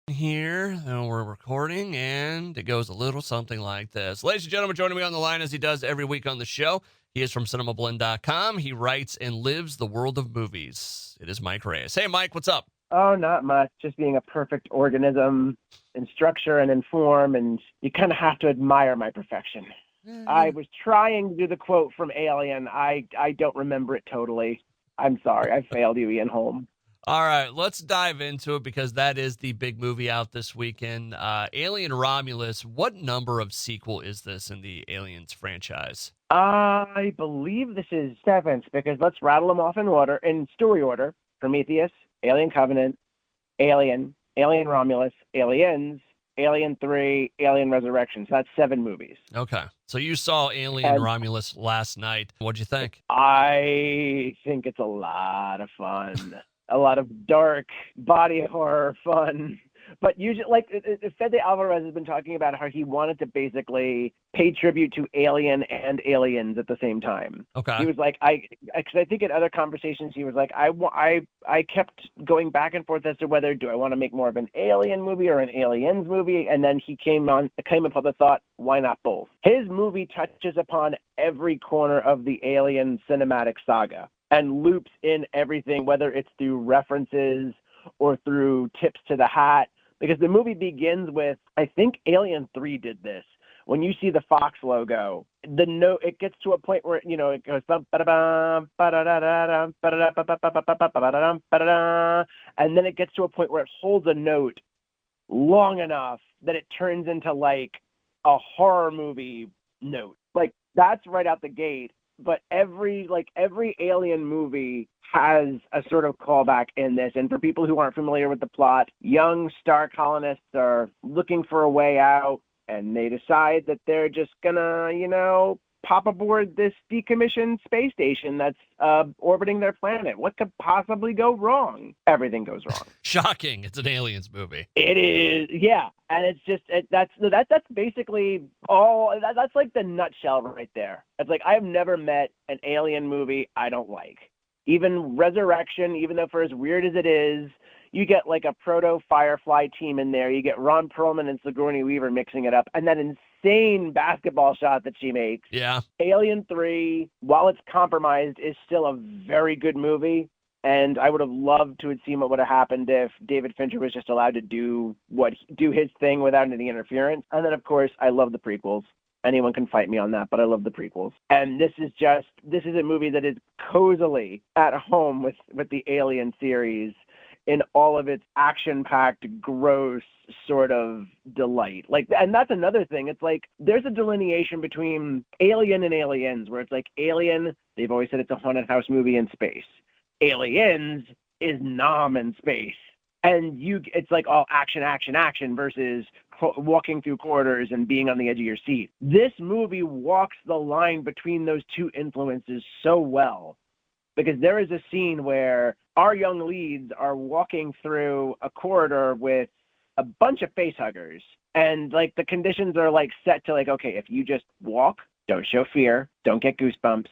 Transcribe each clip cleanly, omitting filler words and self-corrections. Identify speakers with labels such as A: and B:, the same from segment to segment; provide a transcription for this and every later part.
A: Here, and we're recording, and it goes a little something like this. Ladies and gentlemen, joining me on the line as he does every week on the show, he is from Cinemablend.com. He writes and lives the world of movies. It is Mike Reyes. Hey, Mike, what's up?
B: Oh, not much. Just being a perfect organism in structure and in form, and you kind of have to admire my perfection. I was trying to do the quote from Alien. I don't remember it totally. I'm sorry. I failed you, Ian Holm.
A: All right, let's dive into it because that is the big movie out this weekend. Alien Romulus. What number of sequel is this in the Aliens franchise?
B: I believe this is seventh because let's rattle them off in story order. Prometheus, Alien Covenant, Alien Romulus, Aliens, Alien 3, Alien Resurrection. So that's 7 movies.
A: Okay, so you saw Alien
B: And
A: Romulus last night. What'd you think?
B: I think it's a lot of fun. A lot of dark body horror fun. But usually, like, Fede Alvarez has been talking about how he wanted to basically pay tribute to Alien and Aliens at the same time.
A: Okay.
B: He was like, because I think in other conversations he was like, I kept going back and forth as to whether do I want to make more of an Alien movie or an Aliens movie, and then he came upon the thought, why not both? His movie touches upon every corner of the Alien cinematic saga and loops in everything, whether it's through references or through tips to the hat. Because the movie begins with, I think Alien 3 did this. When you see the Fox logo, it gets to a point where, it goes, and then it gets to a point where it holds a note long enough that it turns into like a horror movie note. Like, that's right out the gate. But every Alien movie has a sort of callback in this. And for people who aren't familiar with the plot, young star colonists are looking for a way out, and they decide that they're just gonna, pop aboard this decommissioned space station that's orbiting their planet. What could possibly go wrong? Everything goes wrong.
A: Shocking. It's an Aliens movie.
B: It is, yeah. And it's just, that's basically all, that's like the nutshell right there. It's like, I've never met an Alien movie I don't like. Even Resurrection, even though for as weird as it is, you get like a proto-Firefly team in there. You get Ron Perlman and Sigourney Weaver mixing it up. And that insane basketball shot that she makes.
A: Yeah.
B: Alien 3, while it's compromised, is still a very good movie. And I would have loved to have seen what would have happened if David Fincher was just allowed to do his thing without any interference. And then, of course, I love the prequels. Anyone can fight me on that, but I love the prequels. And this is a movie that is cozily at home with the Alien series in all of its action-packed, gross sort of delight. Like, and that's another thing. It's like there's a delineation between Alien and Aliens, where it's like Alien, they've always said it's a haunted house movie in space. Aliens is Nam in space. And it's like all action, action, action versus walking through corridors and being on the edge of your seat. This movie walks the line between those two influences so well, because there is a scene where our young leads are walking through a corridor with a bunch of facehuggers, and like the conditions are like set to like, okay, if you just walk, don't show fear, don't get goosebumps,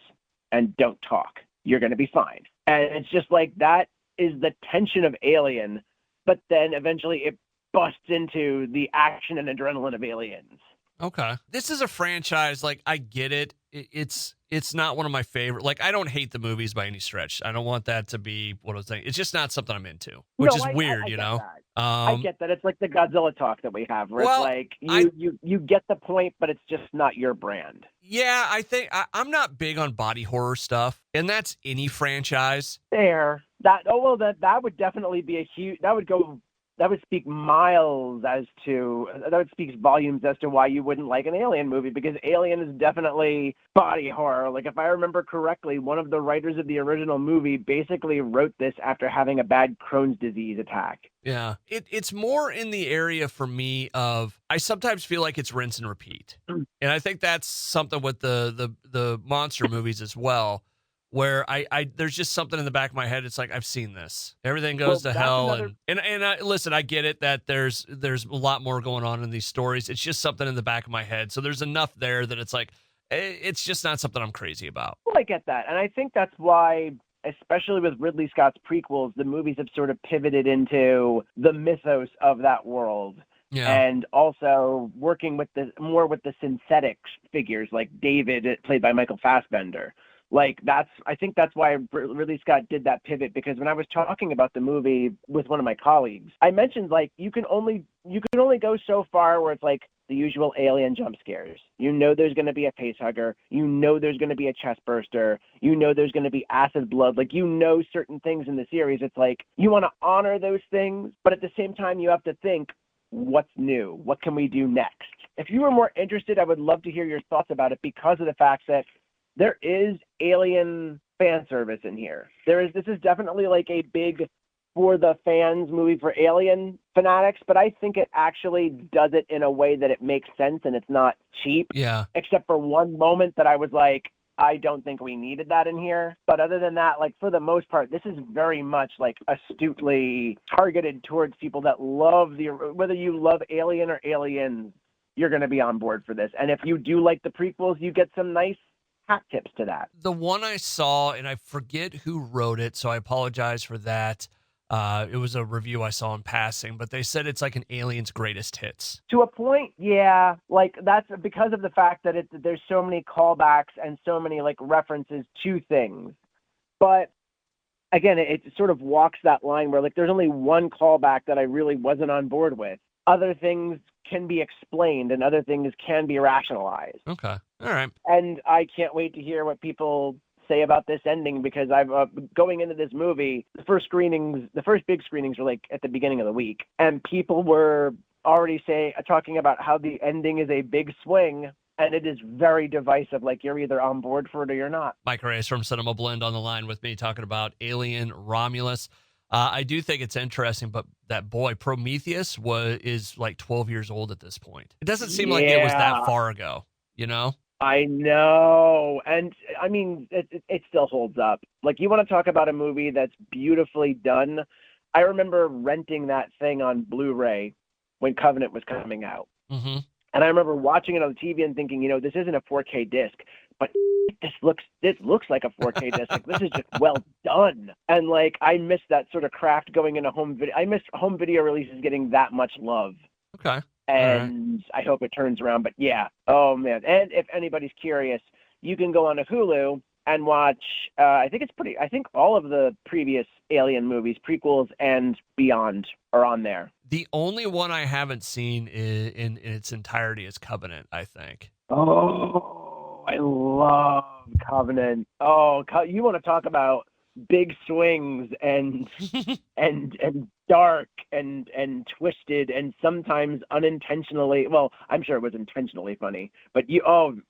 B: and don't talk, you're going to be fine. And it's just like, that is the tension of Alien, but then eventually it busts into the action and adrenaline of Aliens.
A: Okay. This is a franchise, like, I get it. It's not one of my favorite. Like, I don't hate the movies by any stretch. I don't want that to be what I was saying. It's just not something I'm into, which is weird,
B: I
A: you
B: get
A: know?
B: that. I get that. It's like the Godzilla talk that we have, where
A: Well,
B: it's like, you get the point, but it's just not your brand.
A: Yeah, I think I'm not big on body horror stuff, and that's any franchise.
B: There. That would definitely be a huge, that would speak volumes as to why you wouldn't like an Alien movie, because Alien is definitely body horror. Like, if I remember correctly, one of the writers of the original movie basically wrote this after having a bad Crohn's disease attack.
A: Yeah. It's more in the area for me of, I sometimes feel like it's rinse and repeat. And I think that's something with the monster movies as well, where I there's just something in the back of my head. It's like, I've seen this. Everything goes to hell. And I, listen, I get it that there's a lot more going on in these stories. It's just something in the back of my head. So there's enough there that it's like, it's just not something I'm crazy about.
B: Well, I get that. And I think that's why especially with Ridley Scott's prequels, the movies have sort of pivoted into the mythos of that world.
A: Yeah.
B: And also working with more with the synthetic figures like David, played by Michael Fassbender. Like I think that's why Ridley Scott did that pivot, because when I was talking about the movie with one of my colleagues, I mentioned like you can only go so far where it's like the usual alien jump scares. You know there's going to be a face hugger. You know there's going to be a chest burster. You know there's going to be acid blood. Like, you know certain things in the series. It's like you want to honor those things, but at the same time you have to think, what's new? What can we do next? If you were more interested, I would love to hear your thoughts about it, because of the fact that there is alien fan service in here. This is definitely like a big for the fans movie for alien fanatics, but I think it actually does it in a way that it makes sense and it's not cheap.
A: Yeah.
B: Except for one moment that I was like, I don't think we needed that in here. But other than that, like, for the most part, this is very much like astutely targeted towards people that love whether you love Alien or Aliens, you're going to be on board for this. And if you do like the prequels, you get some nice hat tips to that.
A: The one I saw, and I forget who wrote it, so I apologize for that. It was a review I saw in passing, but they said it's like an Alien's greatest hits.
B: To a point, yeah. Like, that's because of the fact that there's so many callbacks and so many like references to things. But again, it sort of walks that line where like there's only one callback that I really wasn't on board with. Other things can be explained and other things can be rationalized.
A: Okay. All right.
B: And I can't wait to hear what people say about this ending, because I've going into this movie, the first big screenings were like at the beginning of the week, and people were already talking about how the ending is a big swing, and it is very divisive. Like, you're either on board for it or you're not.
A: Mike Reyes from Cinemablend on the line with me, talking about Alien Romulus. I do think it's interesting, but that boy Prometheus is like 12 years old at this point. It doesn't seem like it was that far ago, you know?
B: I know. And I mean, it still holds up. Like, you want to talk about a movie that's beautifully done. I remember renting that thing on Blu-ray when Covenant was coming out.
A: Mm-hmm.
B: And I remember watching it on the TV and thinking, this isn't a 4K disc, but this looks like a 4K disc. Like, this is just well done. And like, I miss that sort of craft going into home video. I miss home video releases getting that much love.
A: Okay.
B: And I hope it turns around. But yeah, oh man. And if anybody's curious, you can go on to Hulu and watch, I think all of the previous Alien movies, prequels and beyond, are on there.
A: The only one I haven't seen in its entirety is Covenant, I think.
B: Oh, I love Covenant. Oh, you want to talk about big swings and and dark and twisted and sometimes unintentionally. Well, I'm sure it was intentionally funny, but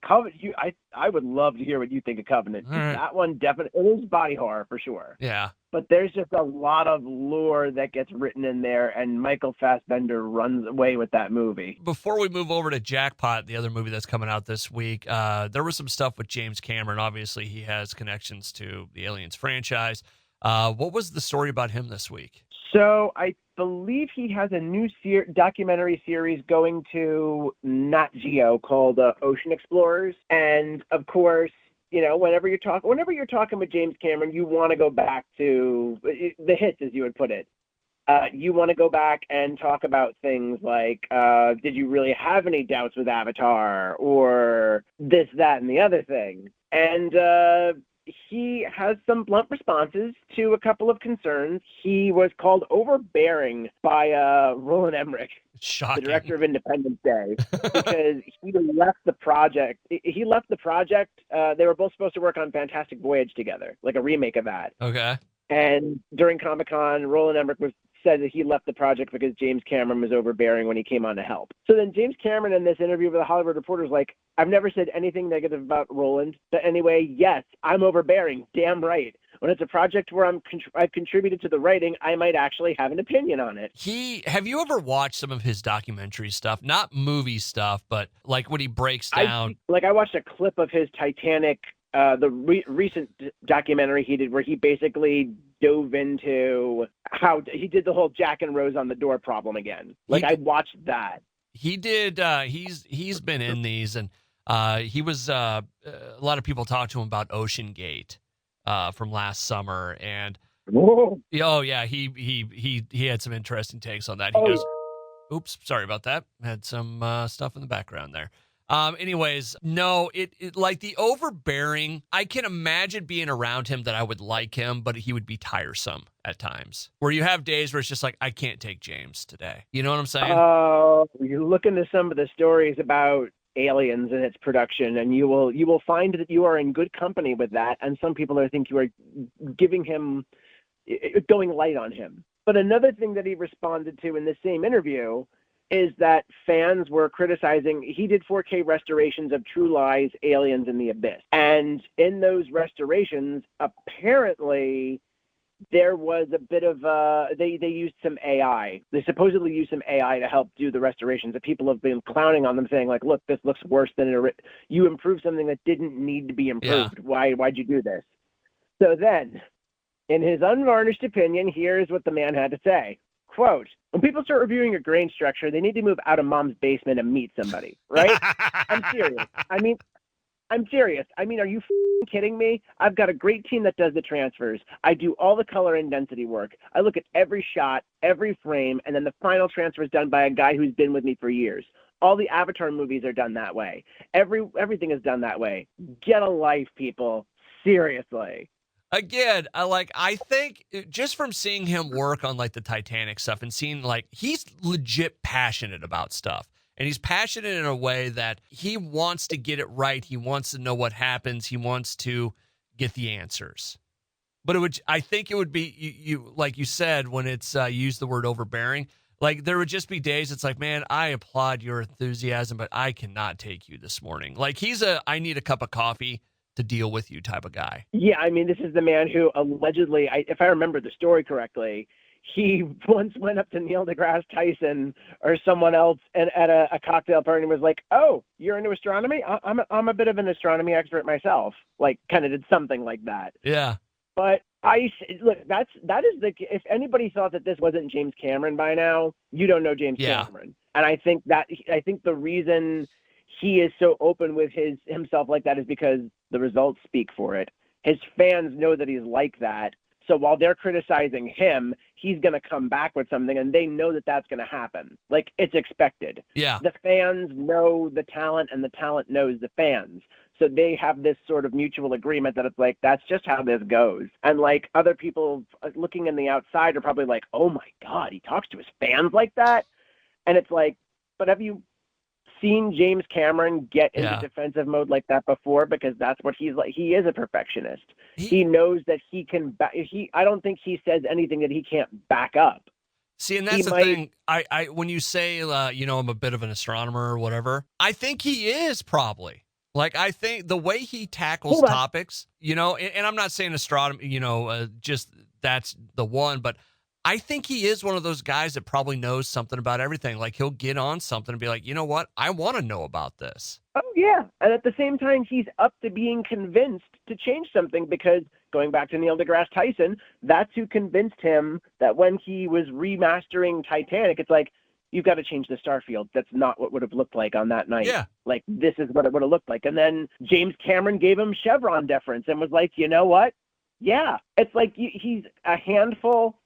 B: Covenant. I would love to hear what you think of Covenant.
A: Right.
B: That one definitely, it is body horror for sure.
A: Yeah.
B: But there's just a lot of lore that gets written in there, and Michael Fassbender runs away with that movie.
A: Before we move over to Jackpot, the other movie that's coming out this week, there was some stuff with James Cameron. Obviously, he has connections to the Aliens franchise. What was the story about him this week?
B: So I believe he has a new documentary series going to Nat Geo called Ocean Explorers. And of course, whenever you're talking with James Cameron, you want to go back to the hits, as you would put it. You want to go back and talk about things like, did you really have any doubts with Avatar, or this, that, and the other thing? And he has some blunt responses to a couple of concerns. He was called overbearing by Roland Emmerich,
A: Shocking.
B: the director of Independence Day, because he left the project. They were both supposed to work on Fantastic Voyage together, like a remake of that.
A: Okay.
B: And during Comic-Con, Roland Emmerich said that he left the project because James Cameron was overbearing when he came on to help. So then James Cameron, in this interview with the Hollywood Reporter, is like, I've never said anything negative about Roland. But anyway, yes, I'm overbearing. Damn right. When it's a project where I've contributed to the writing, I might actually have an opinion on it.
A: Have you ever watched some of his documentary stuff? Not movie stuff, but like when he breaks down.
B: I watched a clip of his Titanic, the recent documentary he did, where he basically dove into how he did the whole Jack and Rose on the door problem again. I watched that. He
A: did. He's been in these, and he was. A lot of people talked to him about Ocean Gate. from last summer, and
B: Whoa.
A: oh yeah, he had some interesting takes on that. He
B: Oh,
A: goes, "Oops, sorry about that. Had some stuff in the background there." Anyways, no, it like the overbearing. I can imagine being around him that I would like him, but he would be tiresome at times. Where you have days where it's just like, I can't take James today. You know what I'm saying?
B: you look into some of the stories about Aliens and its production, and you will find that you are in good company with that. And some people I think you are giving him going light on him. But another thing that he responded to in the same interview is that fans were criticizing. He did 4K restorations of True Lies, Aliens, and The Abyss, and in those restorations, apparently there was a bit of they used some AI. They supposedly used some AI to help do the restorations. That people have been clowning on them, saying like, "Look, this looks worse than you improved something that didn't need to be improved.
A: Yeah.
B: Why'd you do this?" So then, in his unvarnished opinion, here's what the man had to say. Quote, "When people start reviewing your grain structure, they need to move out of mom's basement and meet somebody, right?" I'm serious. I'm serious. I mean, are you kidding me? I've got a great team that does the transfers. I do all the color and density work. I look at every shot, every frame, and then the final transfer is done by a guy who's been with me for years. All the Avatar movies are done that way. Everything is done that way. Get a life, people. Seriously.
A: Again, I think just from seeing him work on like the Titanic stuff and seeing like he's legit passionate about stuff. And he's passionate in a way that he wants to get it right. He wants to know what happens. He wants to get the answers. But I think it would be you like you said when it's you use the word overbearing. Like there would just be days it's like, man, I applaud your enthusiasm, but I cannot take you this morning. Like I need a cup of coffee to deal with you type of guy.
B: Yeah, I mean, this is the man who allegedly, if I remember the story correctly, he once went up to Neil deGrasse Tyson or someone else at a cocktail party and was like, "Oh, you're into astronomy? I'm a bit of an astronomy expert myself." Like, kind of did something like that.
A: Yeah.
B: But look, that is if anybody thought that this wasn't James Cameron by now, you don't know James Cameron. And I think the reason he is so open with himself like that is because the results speak for it. His fans know that he's like that. So while they're criticizing him, he's going to come back with something, and they know that that's going to happen. Like, it's expected.
A: Yeah.
B: The fans know the talent, and the talent knows the fans. So they have this sort of mutual agreement that it's like, that's just how this goes. And, like, other people looking in the outside are probably like, "Oh, my God, he talks to his fans like that?" And it's like, but have you seen James Cameron get into defensive mode like that before? Because that's what he's like. He is a perfectionist. He knows that he can I don't think he says anything that he can't back up.
A: See, and that's the thing. I when you say I'm a bit of an astronomer or whatever, I think he is probably. Like, I think the way he tackles topics, and I'm not saying astronomy, just that's the one, but I think he is one of those guys that probably knows something about everything. Like, he'll get on something and be like, "You know what? I want to know about this."
B: Oh, yeah. And at the same time, he's up to being convinced to change something because, going back to Neil deGrasse Tyson, that's who convinced him that when he was remastering Titanic, it's like, "You've got to change the starfield. That's not what would have looked like on that night.
A: Yeah.
B: Like, this is what it would have looked like." And then James Cameron gave him Chevron deference and was like, "You know what? Yeah." It's like he's a handful.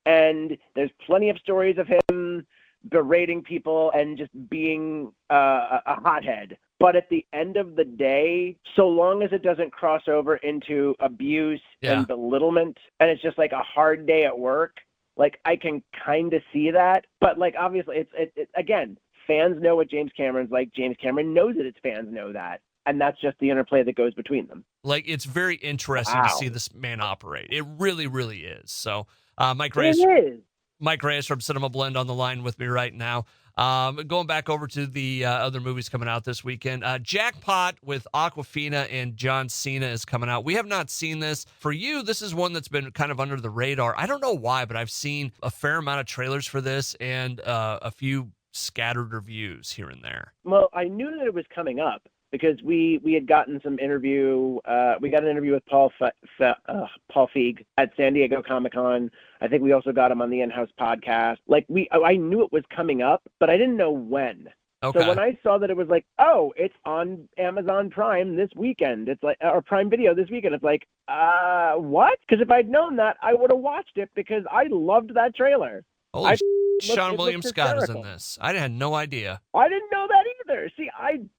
B: And there's plenty of stories of him berating people and just being a hothead. But at the end of the day, so long as it doesn't cross over into abuse and belittlement, and it's just like a hard day at work, like, I can kind of see that. But, like, obviously, it's again, fans know what James Cameron's like. James Cameron knows that his fans know that. And that's just the interplay that goes between them.
A: Like, it's very interesting to see this man operate. It really, really is. So, Mike Reyes from Cinemablend on the line with me right now. Going back over to the other movies coming out this weekend. Jackpot with Awkwafina and John Cena is coming out. We have not seen this. For you, this is one that's been kind of under the radar. I don't know why, but I've seen a fair amount of trailers for this and a few scattered reviews here and there.
B: Well, I knew that it was coming up because we had gotten some interview. We got an interview with Paul Feig at San Diego Comic-Con. I think we also got him on the In-House podcast. Like, I knew it was coming up, but I didn't know when. So when
A: Okay.
B: I saw that it was like, oh, it's on Amazon Prime this weekend, it's like, or Prime Video this weekend, it's like, what? Because if I'd known that, I would have watched it because I loved that trailer.
A: Holy
B: I
A: sh- Sean
B: it
A: William
B: looked
A: Scott is in
B: hysterical.
A: this. I had no idea.
B: I didn't know that either. See,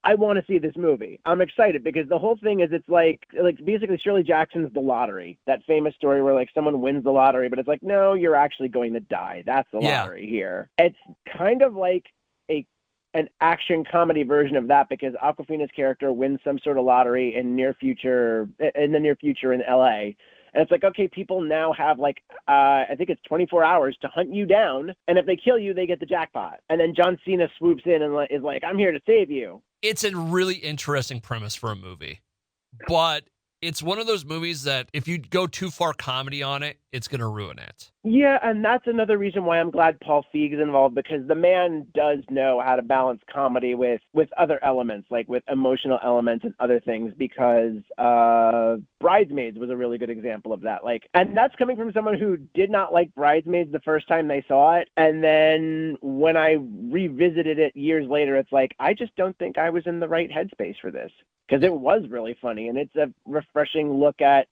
B: I want to see this movie. I'm excited because the whole thing is it's like basically Shirley Jackson's The Lottery, that famous story where like someone wins the lottery, but it's like, no, you're actually going to die. That's the
A: Yeah.
B: lottery here. It's kind of like an action comedy version of that because Aquafina's character wins some sort of lottery in the near future in LA. And it's like, okay, people now have like, I think it's 24 hours to hunt you down. And if they kill you, they get the jackpot. And then John Cena swoops in and is like, I'm here to save you.
A: It's a really interesting premise for a movie, but it's one of those movies that if you go too far comedy on it, it's going to ruin it.
B: Yeah, and that's another reason why I'm glad Paul Feig is involved because the man does know how to balance comedy with other elements, like with emotional elements and other things. Because Bridesmaids was a really good example of that. Like, and that's coming from someone who did not like Bridesmaids the first time they saw it, and then when I revisited it years later, it's like I just don't think I was in the right headspace for this because it was really funny and it's a refreshing look at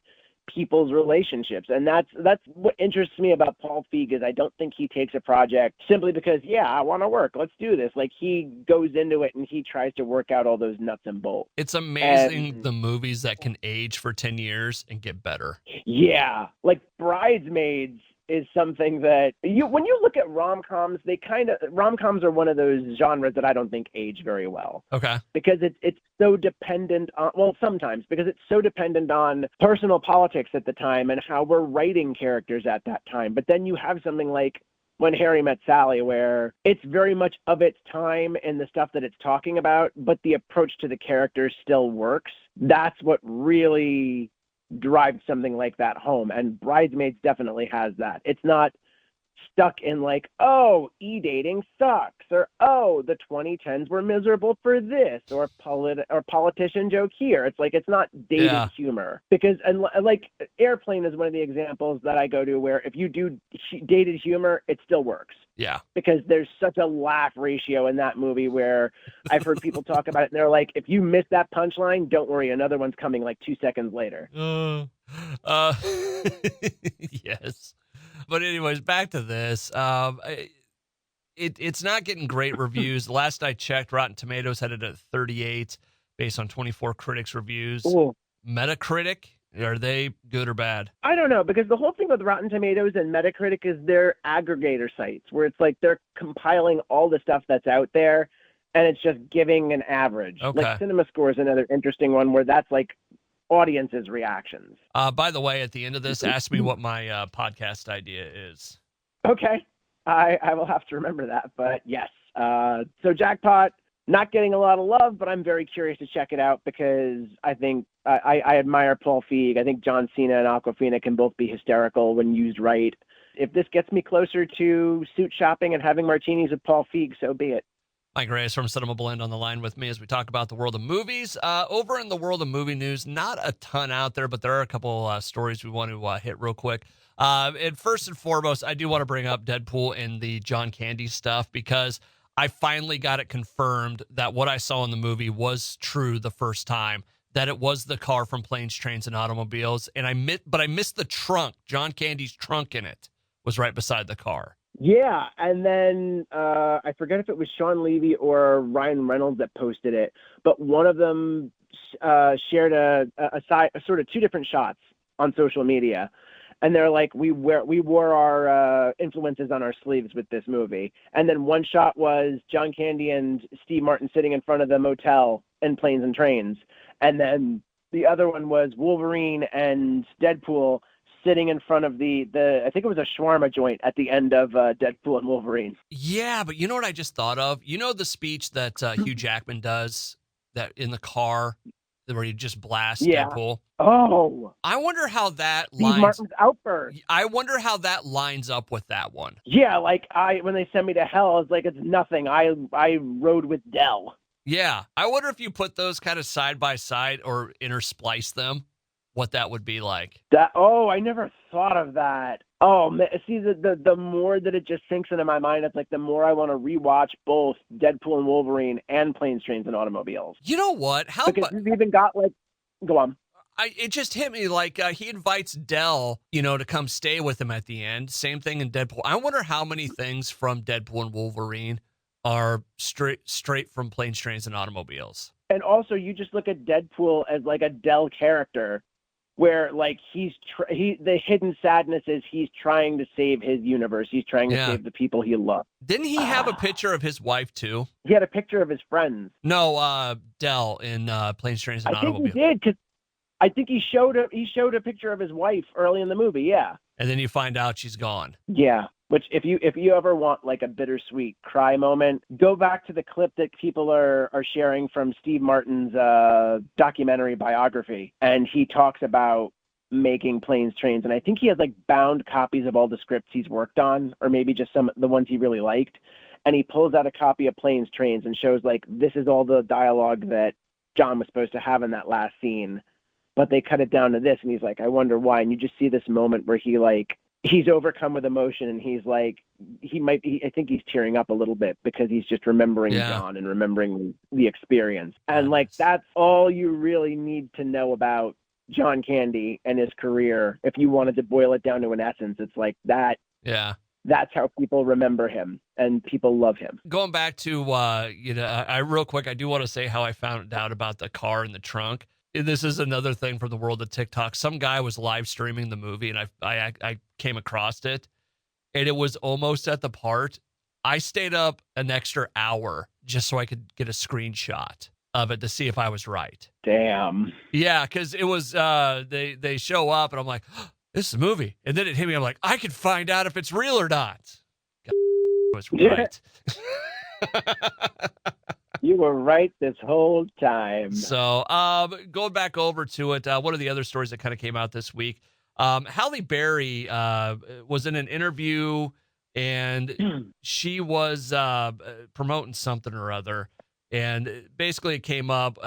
B: people's relationships. And that's what interests me about Paul Feig is I don't think he takes a project simply because, yeah, I want to work. Let's do this. Like he goes into it and he tries to work out all those nuts and bolts.
A: It's amazing the movies that can age for 10 years and get better.
B: Yeah. Like Bridesmaids is something that when you look at rom-coms, rom-coms are one of those genres that I don't think age very well.
A: Okay.
B: Because it's so dependent on, well, sometimes because it's so dependent on personal politics at the time and how we're writing characters at that time. But then you have something like When Harry Met Sally, where it's very much of its time in the stuff that it's talking about, but the approach to the characters still works. That's what really drives something like that home. And Bridesmaids definitely has that. It's not stuck in like, oh, e-dating sucks, or oh, the 2010s were miserable for this, or politician joke here. It's like, it's not dated humor. Because, and like Airplane is one of the examples that I go to where if you do dated humor, it still works.
A: Yeah.
B: Because there's such a laugh ratio in that movie where I've heard people talk about it and they're like, if you miss that punchline, don't worry, another one's coming like 2 seconds later.
A: Yes. But anyways, back to this. It's not getting great reviews. Last I checked, Rotten Tomatoes had it at 38 based on 24 critics' reviews.
B: Ooh.
A: Metacritic, are they good or bad?
B: I don't know, because the whole thing with Rotten Tomatoes and Metacritic is they're aggregator sites where it's like they're compiling all the stuff that's out there and it's just giving an average.
A: Okay.
B: Like CinemaScore is another interesting one where that's like audience's reactions.
A: By the way, at the end of this, ask me what my podcast idea is.
B: Okay. I will have to remember that, but yes. So Jackpot, not getting a lot of love, but I'm very curious to check it out because I think I admire Paul Feig. I think John Cena and Aquafina can both be hysterical when used right. If this gets me closer to suit shopping and having martinis with Paul Feig, so be it.
A: Mike Reyes from Cinemablend on the line with me as we talk about the world of movies. Over in the world of movie news, not a ton out there, but there are a couple stories we want to hit real quick. And first and foremost, I do want to bring up Deadpool and the John Candy stuff because I finally got it confirmed that what I saw in the movie was true the first time, that it was the car from Planes, Trains, and Automobiles. And I missed the trunk. John Candy's trunk in it was right beside the car.
B: Yeah, and then I forget if it was Sean Levy or Ryan Reynolds that posted it, but one of them shared a sort of two different shots on social media, and they're like, we wore our influences on our sleeves with this movie. And then one shot was John Candy and Steve Martin sitting in front of the motel in Planes and Trains, and then the other one was Wolverine and Deadpool sitting in front of the I think it was a shawarma joint at the end of Deadpool and Wolverine.
A: Yeah, but you know what I just thought of? You know the speech that Hugh Jackman does that in the car where he just blasts Deadpool?
B: Oh.
A: I wonder how that
B: Steve Martin's outburst.
A: I wonder how that lines up with that one.
B: Yeah, like when they sent me to hell, I was like, it's nothing. I rode with Dell.
A: Yeah, I wonder if you put those kind of side by side or intersplice them, what that would be like.
B: I never thought of that. Oh man, see the more that it just sinks into my mind, it's like the more I want to rewatch both Deadpool and Wolverine and Planes, Trains, and Automobiles.
A: You know what?
B: Because we've even got like, go on.
A: It just hit me like he invites Dell, to come stay with him at the end. Same thing in Deadpool. I wonder how many things from Deadpool and Wolverine are straight from Planes, Trains, and Automobiles.
B: And also, you just look at Deadpool as like a Dell character, where like the hidden sadness is he's trying to save his universe. He's trying to save the people he loves.
A: Didn't he have a picture of his wife too?
B: He had a picture of his friends.
A: No, Dell in Planes, Trains, and Automobiles.
B: I think he did, because I think he showed a picture of his wife early in the movie. Yeah.
A: And then you find out she's gone.
B: Yeah. Which, if you ever want like a bittersweet cry moment, go back to the clip that people are sharing from Steve Martin's documentary biography, and he talks about making Planes, Trains, and I think he has like bound copies of all the scripts he's worked on, or maybe just the ones he really liked, and he pulls out a copy of Planes, Trains and shows like, this is all the dialogue that John was supposed to have in that last scene, but they cut it down to this, and he's like, I wonder why. And you just see this moment where he's overcome with emotion, and he's like, I think he's tearing up a little bit because he's just remembering John and remembering the experience. And like, that's all you really need to know about John Candy and his career. If you wanted to boil it down to an essence, it's like that.
A: Yeah.
B: That's how people remember him, and people love him.
A: Going back to, I real quick, I do want to say how I found out about the car in the trunk. This is another thing from the world of TikTok. Some guy was live streaming the movie, and I came across it, and it was almost at the part. I stayed up an extra hour just so I could get a screenshot of it to see if I was right.
B: Damn.
A: Yeah, because it was they show up, and I'm like, oh, this is a movie, and then it hit me. I'm like, I can find out if it's real or not. God, I was right.
B: You were right this whole time.
A: So, going back over to it, one of the other stories that kind of came out this week, Halle Berry was in an interview, and she was promoting something or other, and basically it came up,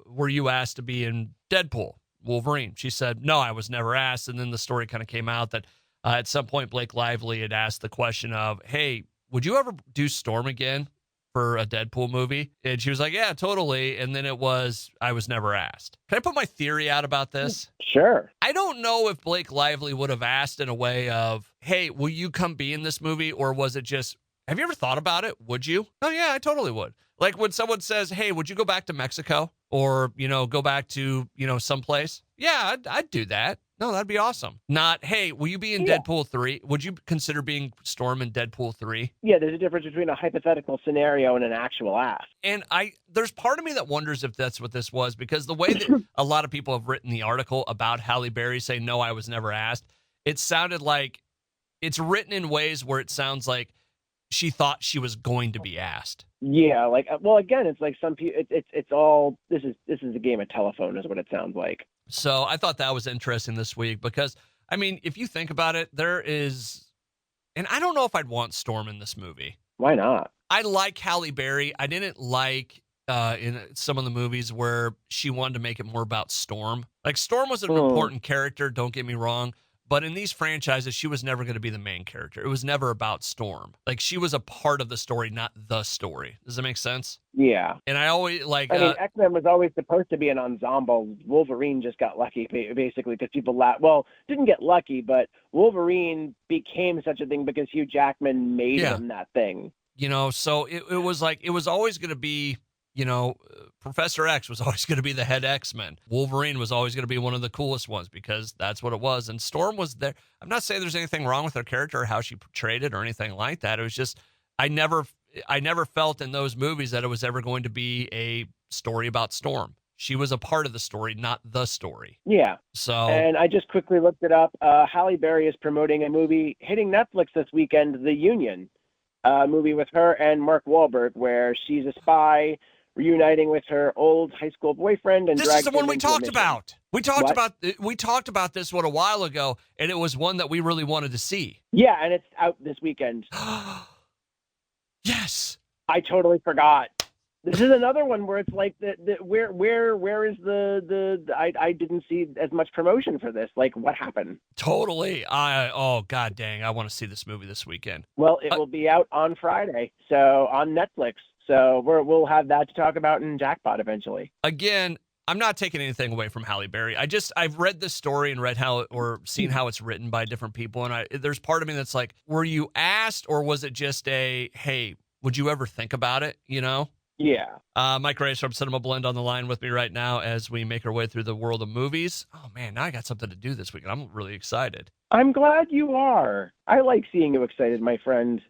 A: were you asked to be in Deadpool, Wolverine? She said, no, I was never asked, and then the story kind of came out that at some point Blake Lively had asked the question of, hey, would you ever do Storm again for a Deadpool movie? And she was like, yeah, totally. And then it was, I was never asked. Can I put my theory out about this?
B: Sure.
A: I don't know if Blake Lively would have asked in a way of, hey, will you come be in this movie? Or was it just, have you ever thought about it? Would you? Oh, yeah, I totally would. Like when someone says, hey, would you go back to Mexico? Or, go back to, someplace? Yeah, I'd do that. No, that'd be awesome. Not, hey, will you be in Deadpool 3? Would you consider being Storm in Deadpool 3?
B: Yeah, there's a difference between a hypothetical scenario and an actual ask.
A: And there's part of me that wonders if that's what this was, because the way that a lot of people have written the article about Halle Berry saying, no, I was never asked, it sounded like it's written in ways where it sounds like she thought she was going to be asked.
B: Yeah, like, well, again, it's like some people, it's all, this is a game of telephone is what it sounds like.
A: So I thought that was interesting this week because, I mean, if you think about it, there is, and I don't know if I'd want Storm in this movie.
B: Why not?
A: I like Halle Berry. I didn't like in some of the movies where she wanted to make it more about Storm. Like, Storm was an important character, don't get me wrong. But in these franchises, she was never going to be the main character. It was never about Storm. Like, she was a part of the story, not the story. Does that make sense?
B: Yeah.
A: And I always, like...
B: I mean, X-Men was always supposed to be an ensemble. Wolverine just got lucky, basically, because people didn't get lucky, but Wolverine became such a thing because Hugh Jackman made him that thing.
A: So it was like, it was always going to be... Professor X was always going to be the head X-Men. Wolverine was always going to be one of the coolest ones because that's what it was. And Storm was there. I'm not saying there's anything wrong with her character or how she portrayed it or anything like that. It was just, I never felt in those movies that it was ever going to be a story about Storm. She was a part of the story, not the story.
B: Yeah.
A: So.
B: And I just quickly looked it up. Halle Berry is promoting a movie hitting Netflix this weekend, The Union, a movie with her and Mark Wahlberg, where she's a spy reuniting with her old high school boyfriend, and
A: this is the one we talked about. We talked about this one a while ago, and it was one that we really wanted to see.
B: Yeah, and it's out this weekend.
A: Yes.
B: I totally forgot. This is another one where it's like where is I didn't see as much promotion for this. Like, what happened?
A: Totally. God dang, I want to see this movie this weekend.
B: Well, it will be out on Friday, so on Netflix. So we'll have that to talk about in Jackpot eventually.
A: Again, I'm not taking anything away from Halle Berry. I've read this story and read seen how it's written by different people, and there's part of me that's like, were you asked, or was it just a, hey, would you ever think about it? You know?
B: Yeah.
A: Mike Reyes from Cinemablend on the line with me right now as we make our way through the world of movies. Oh man, now I got something to do this weekend. I'm really excited.
B: I'm glad you are. I like seeing you excited, my friend.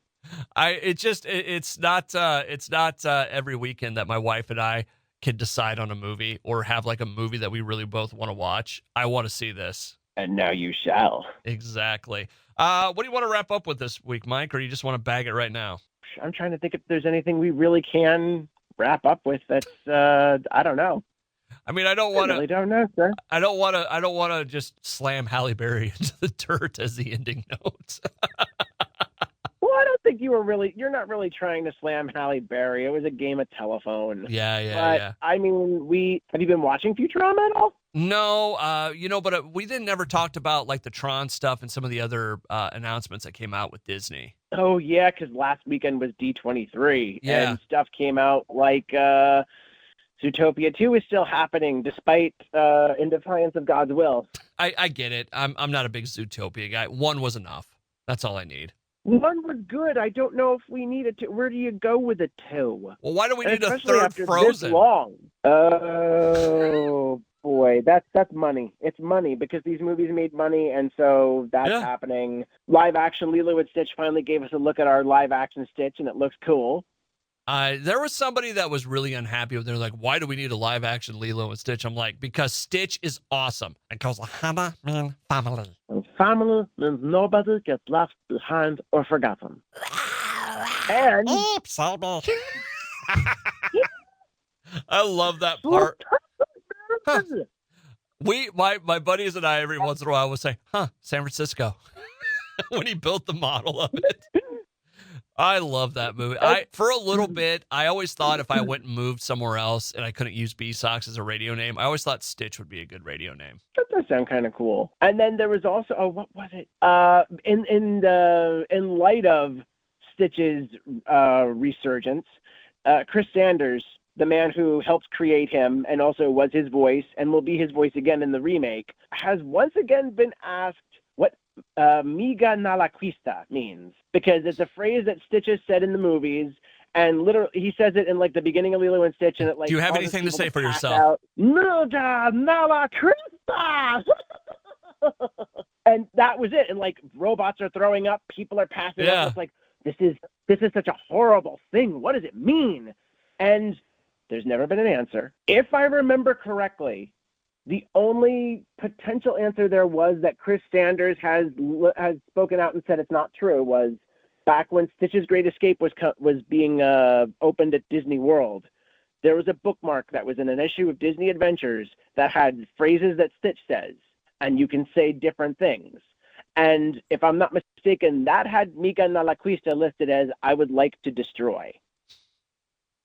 A: It's not every weekend that my wife and I can decide on a movie or have like a movie that we really both want to watch. I want to see this.
B: And now you shall.
A: Exactly. What do you want to wrap up with this week, Mike, or you just want to bag it right now?
B: I'm trying to think if there's anything we really can wrap up with that's I don't know.
A: I mean, I don't want to.
B: Really don't know, sir.
A: I don't want to just slam Halle Berry into the dirt as the ending note.
B: Well, I don't think you're not really trying to slam Halle Berry. It was a game of telephone.
A: Yeah.
B: I mean, have you been watching Futurama at all?
A: No, but we never talked about like the Tron stuff and some of the other announcements that came out with Disney.
B: Oh yeah, because last weekend was D23,
A: yeah.
B: And stuff came out like Zootopia 2 is still happening despite in defiance of God's will.
A: I get it. I'm not a big Zootopia guy. One was enough. That's all I need.
B: One was good. I don't know if we need it to. Where do you go with a two?
A: Well, why do we need a
B: especially
A: third
B: after
A: Frozen?
B: This long. Oh boy, that's money. It's money because these movies made money, and so that's happening. Live action Lilo and Stitch finally gave us a look at our live action Stitch, and it looks cool.
A: There was somebody that was really unhappy with. They're like, "Why do we need a live action Lilo and Stitch?" I'm like, because Stitch is awesome and calls a hammer mean family.
B: And family means nobody gets left behind or forgotten. And
A: I love that part. Huh. My buddies and I every once in a while will say, San Francisco, when he built the model of it. I love that movie. For a little bit, I always thought if I went and moved somewhere else and I couldn't use B-sox as a radio name, I always thought Stitch would be a good radio name.
B: That does sound kind of cool. And then there was also, what was it? In light of Stitch's resurgence, Chris Sanders, the man who helped create him and also was his voice and will be his voice again in the remake, has once again been asked what miga nala quista means, because it's a phrase that Stitch has said in the movies, and literally he says it in like the beginning of Lilo and Stitch, and it like.
A: Do you have anything to say for yourself?
B: Miga nala quista. And that was it. And like robots are throwing up, people are passing up. It's like this is such a horrible thing. What does it mean? And there's never been an answer. If I remember correctly, the only potential answer there was that Chris Sanders has spoken out and said it's not true was back when Stitch's Great Escape was being opened at Disney World. There was a bookmark that was in an issue of Disney Adventures that had phrases that Stitch says, and you can say different things. And if I'm not mistaken, that had Miga Nala Quista listed as I would like to destroy.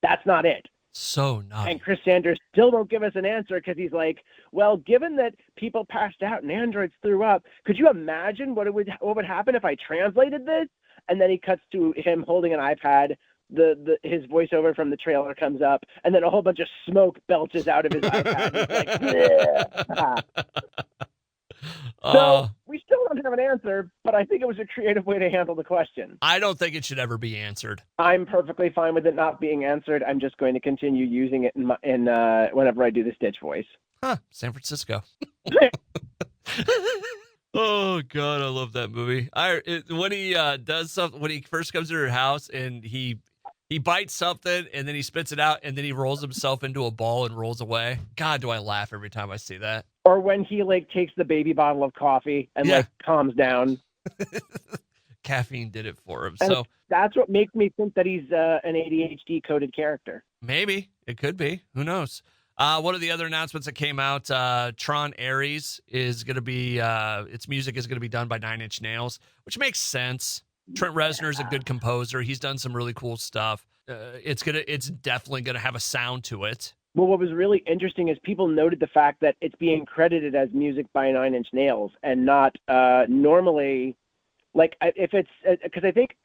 B: That's not it.
A: So nice.
B: And Chris Sanders still won't give us an answer because he's like, well, given that people passed out and androids threw up, could you imagine what would happen if I translated this? And then he cuts to him holding an iPad. His voiceover from the trailer comes up, and then a whole bunch of smoke belches out of his iPad. He's like, So we still don't have an answer, but I think it was a creative way to handle the question.
A: I don't think it should ever be answered.
B: I'm perfectly fine with it not being answered. I'm just going to continue using it in whenever I do the Stitch voice.
A: San Francisco. Oh God, I love that movie. When he does something, when he first comes to her house and he bites something and then he spits it out and then he rolls himself into a ball and rolls away. God, do I laugh every time I see that.
B: Or when he like takes the baby bottle of coffee and like calms down.
A: Caffeine did it for him.
B: And
A: so
B: that's what makes me think that he's an ADHD coded character.
A: Maybe it could be. Who knows? One of the other announcements that came out, Tron Ares is going to be, its music is going to be done by 9 Inch Nails, which makes sense. Trent Reznor's a good composer. He's done some really cool stuff. it's definitely gonna have a sound to it.
B: Well, what was really interesting is people noted the fact that it's being credited as music by Nine Inch Nails and not normally, like if it's because I think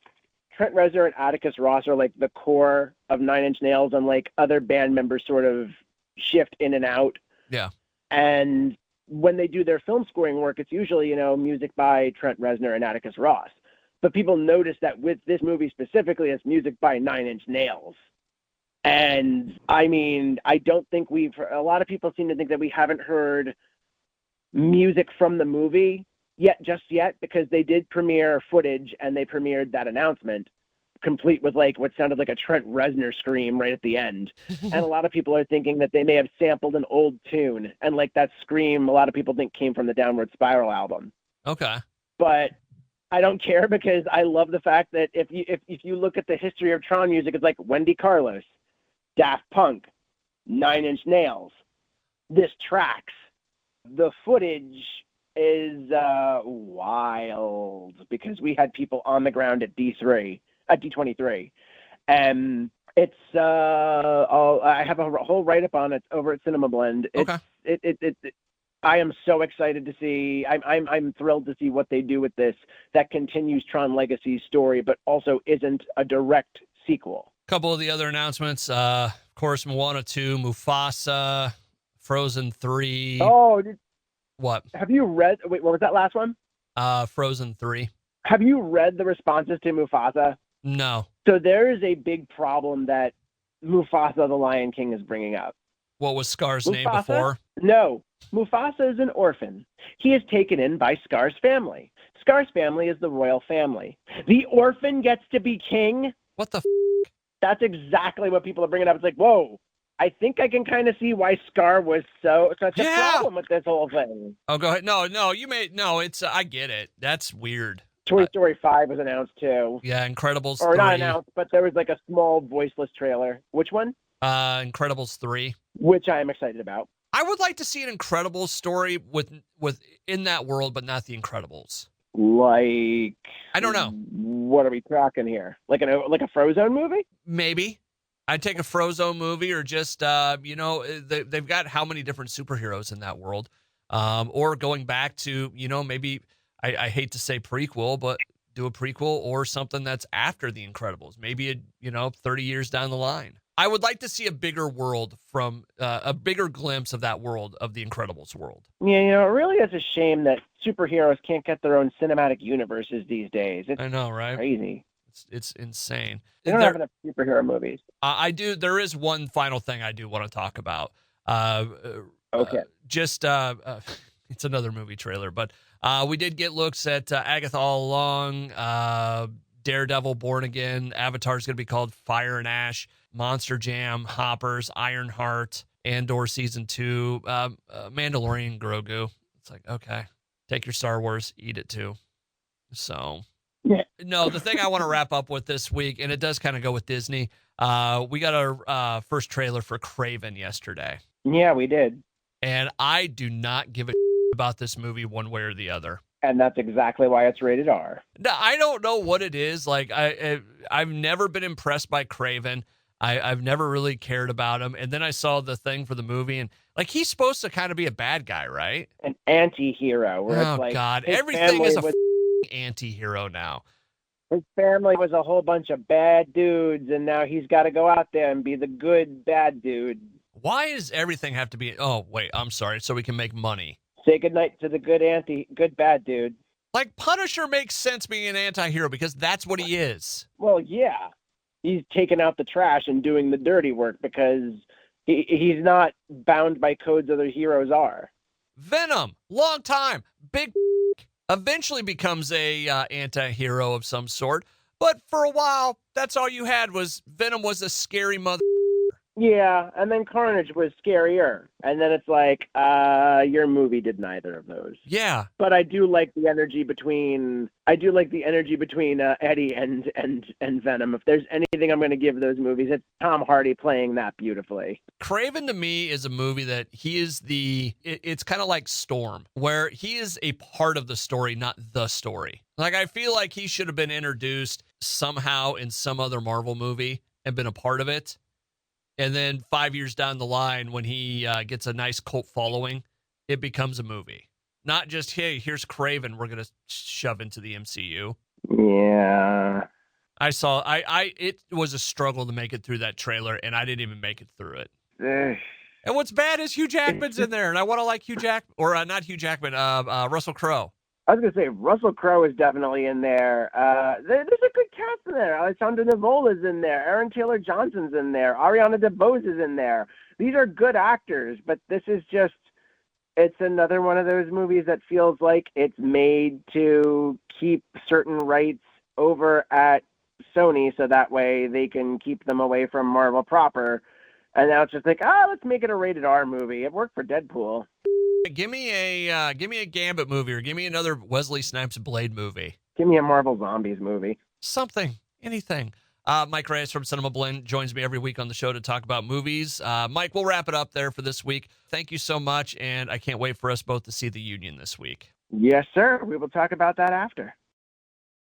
B: Trent Reznor and Atticus Ross are like the core of Nine Inch Nails, and like other band members sort of shift in and out.
A: Yeah.
B: And when they do their film scoring work, it's usually, music by Trent Reznor and Atticus Ross. But people notice that with this movie specifically, it's music by Nine Inch Nails. And I mean, I don't think a lot of people seem to think that we haven't heard music from the movie just yet, because they did premiere footage and they premiered that announcement complete with like what sounded like a Trent Reznor scream right at the end. And a lot of people are thinking that they may have sampled an old tune, and like that scream, a lot of people think came from the Downward Spiral album.
A: Okay.
B: But I don't care, because I love the fact that if you look at the history of Tron music, it's like Wendy Carlos, Daft Punk, Nine Inch Nails. This tracks. The footage is wild, because we had people on the ground at D23, and it's I have a whole write-up on it over at Cinemablend.
A: Okay.
B: I am so excited to see. I'm thrilled to see what they do with this. That continues Tron Legacy's story, but also isn't a direct sequel.
A: Couple of the other announcements, of course, Moana 2, Mufasa, Frozen 3.
B: Oh,
A: what?
B: Have you read? Wait, what was that last one?
A: Frozen 3.
B: Have you read the responses to Mufasa?
A: No.
B: So there is a big problem that Mufasa the Lion King is bringing up.
A: What was Scar's name before?
B: No. Mufasa is an orphan. He is taken in by Scar's family. Scar's family is the royal family. The orphan gets to be king?
A: What the
B: That's exactly what people are bringing up. It's like, whoa, I think I can kind of see why Scar was such a problem with this whole thing.
A: Oh, go ahead. No, it's, I get it. That's weird.
B: Toy Story 5 was announced too.
A: Yeah, Incredibles 3.
B: Or not announced, but there was like a small voiceless trailer. Which one?
A: Incredibles 3.
B: Which I am excited about.
A: I would like to see an Incredibles story with in that world, but not the Incredibles.
B: Like,
A: I don't know.
B: What are we tracking here? Like a Frozone movie?
A: Maybe. I'd take a Frozone movie, or just they've got how many different superheroes in that world, or going back to maybe I hate to say prequel, but do a prequel or something that's after the Incredibles, maybe 30 years down the line. I would like to see a bigger world from a bigger glimpse of that world, of the Incredibles world.
B: Yeah, it really is a shame that superheroes can't get their own cinematic universes these days. I know, right? Crazy.
A: It's insane.
B: They don't have enough superhero movies.
A: I do. There is one final thing I do want to talk about.
B: Okay.
A: It's another movie trailer, but we did get looks at Agatha All Along, Daredevil, Born Again. Avatar's going to be called Fire and Ash. Monster Jam, Hoppers, Ironheart, Andor Season 2, Mandalorian, Grogu. It's like, okay, take your Star Wars, eat it too. So, yeah. No, the thing I want to wrap up with this week, and it does kind of go with Disney, we got our first trailer for Craven yesterday.
B: Yeah, we did.
A: And I do not give a about this movie one way or the other.
B: And that's exactly why it's rated R.
A: No, I don't know what it is. Like, I've never been impressed by Craven. I've never really cared about him. And then I saw the thing for the movie, and like, he's supposed to kind of be a bad guy, right?
B: An anti-hero. Where
A: oh,
B: it's like,
A: God. Everything is a anti-hero now.
B: His family was a whole bunch of bad dudes, and now he's got to go out there and be the good bad dude.
A: Why does everything have to be... Oh, wait, I'm sorry. So we can make money.
B: Say goodnight to the good bad dude.
A: Like, Punisher makes sense being an anti-hero because that's what he is.
B: Well, yeah. He's taking out the trash and doing the dirty work because he's not bound by codes other heroes are.
A: Venom, long time, big eventually becomes a anti-hero of some sort. But for a while, that's all you had was Venom was a scary mother.
B: Yeah, and then Carnage was scarier. And then it's like, your movie did neither of those.
A: Yeah.
B: But I do like the energy between Eddie and Venom. If there's anything I'm going to give those movies, it's Tom Hardy playing that beautifully.
A: Craven to me is a movie that he is it's kind of like Storm, where he is a part of the story, not the story. Like, I feel like he should have been introduced somehow in some other Marvel movie and been a part of it. And then 5 years down the line, when he gets a nice cult following, it becomes a movie. Not just, hey, here's Craven, we're going to shove into the MCU.
B: Yeah.
A: It was a struggle to make it through that trailer, and I didn't even make it through it.
B: Ugh.
A: And what's bad is Hugh Jackman's in there, and I want to like Hugh Jackman, or not Hugh Jackman, Russell Crowe.
B: I was going to say, Russell Crowe is definitely in there. There's a good cast in there. Alexandra Nivola's in there. Aaron Taylor-Johnson's in there. Ariana DeBose is in there. These are good actors, but this is just, it's another one of those movies that feels like it's made to keep certain rights over at Sony so that way they can keep them away from Marvel proper. And now it's just like, let's make it a rated R movie. It worked for Deadpool.
A: Give me a Gambit movie, or give me another Wesley Snipes Blade movie.
B: Give me a Marvel Zombies movie.
A: Something, anything. Mike Reyes from Cinemablend joins me every week on the show to talk about movies. Mike, we'll wrap it up there for this week. Thank you so much, and I can't wait for us both to see The Union this week.
B: Yes, sir. We will talk about that after.